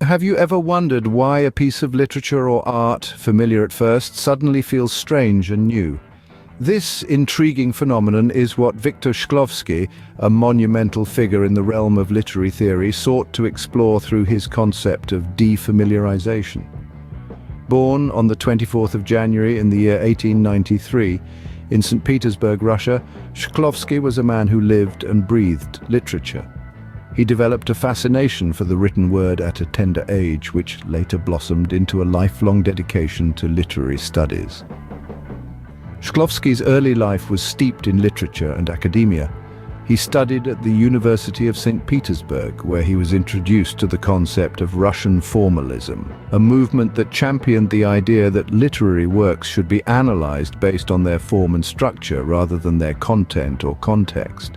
Have you ever wondered why a piece of literature or art, familiar at first, suddenly feels strange and new? This intriguing phenomenon is what Viktor Shklovsky, a monumental figure in the realm of literary theory, sought to explore through his concept of defamiliarization. Born on the 24th of January in the year 1893, in St. Petersburg, Russia, Shklovsky was a man who lived and breathed literature. He developed a fascination for the written word at a tender age, which later blossomed into a lifelong dedication to literary studies. Shklovsky's early life was steeped in literature and academia. He studied at the University of St. Petersburg, where he was introduced to the concept of Russian formalism, a movement that championed the idea that literary works should be analyzed based on their form and structure rather than their content or context.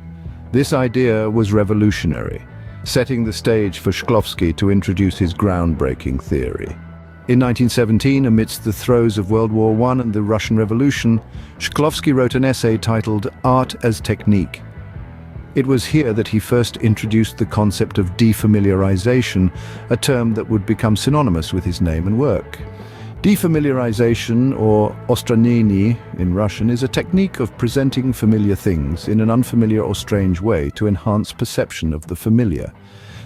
This idea was revolutionary, setting the stage for Shklovsky to introduce his groundbreaking theory. In 1917, amidst the throes of World War I and the Russian Revolution, Shklovsky wrote an essay titled Art as Technique. It was here that he first introduced the concept of defamiliarization, a term that would become synonymous with his name and work. Defamiliarization, or ostranenie in Russian, is a technique of presenting familiar things in an unfamiliar or strange way to enhance perception of the familiar.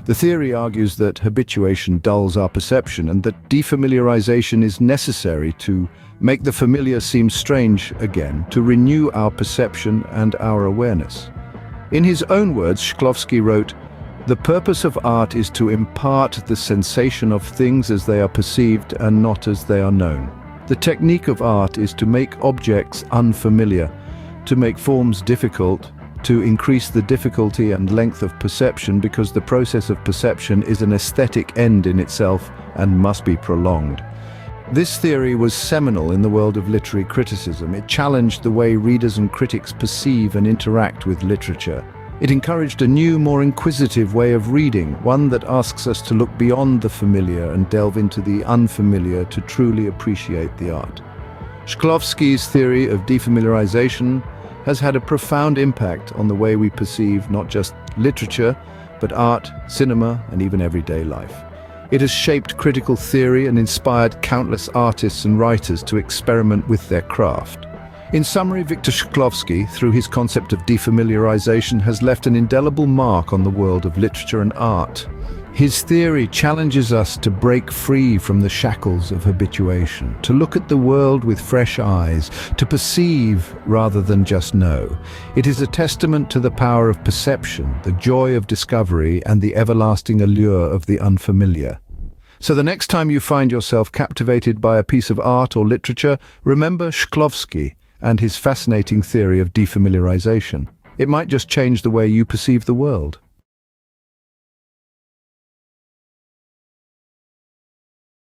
The theory argues that habituation dulls our perception and that defamiliarization is necessary to make the familiar seem strange again, to renew our perception and our awareness. In his own words, Shklovsky wrote, "The purpose of art is to impart the sensation of things as they are perceived and not as they are known. The technique of art is to make objects unfamiliar, to make forms difficult, to increase the difficulty and length of perception because the process of perception is an aesthetic end in itself and must be prolonged." This theory was seminal in the world of literary criticism. It challenged the way readers and critics perceive and interact with literature. It encouraged a new, more inquisitive way of reading, one that asks us to look beyond the familiar and delve into the unfamiliar to truly appreciate the art. Shklovsky's theory of defamiliarization has had a profound impact on the way we perceive not just literature, but art, cinema, and even everyday life. It has shaped critical theory and inspired countless artists and writers to experiment with their craft. In summary, Viktor Shklovsky, through his concept of defamiliarization, has left an indelible mark on the world of literature and art. His theory challenges us to break free from the shackles of habituation, to look at the world with fresh eyes, to perceive rather than just know. It is a testament to the power of perception, the joy of discovery, and the everlasting allure of the unfamiliar. So the next time you find yourself captivated by a piece of art or literature, remember Shklovsky and his fascinating theory of defamiliarization. It might just change the way you perceive the world.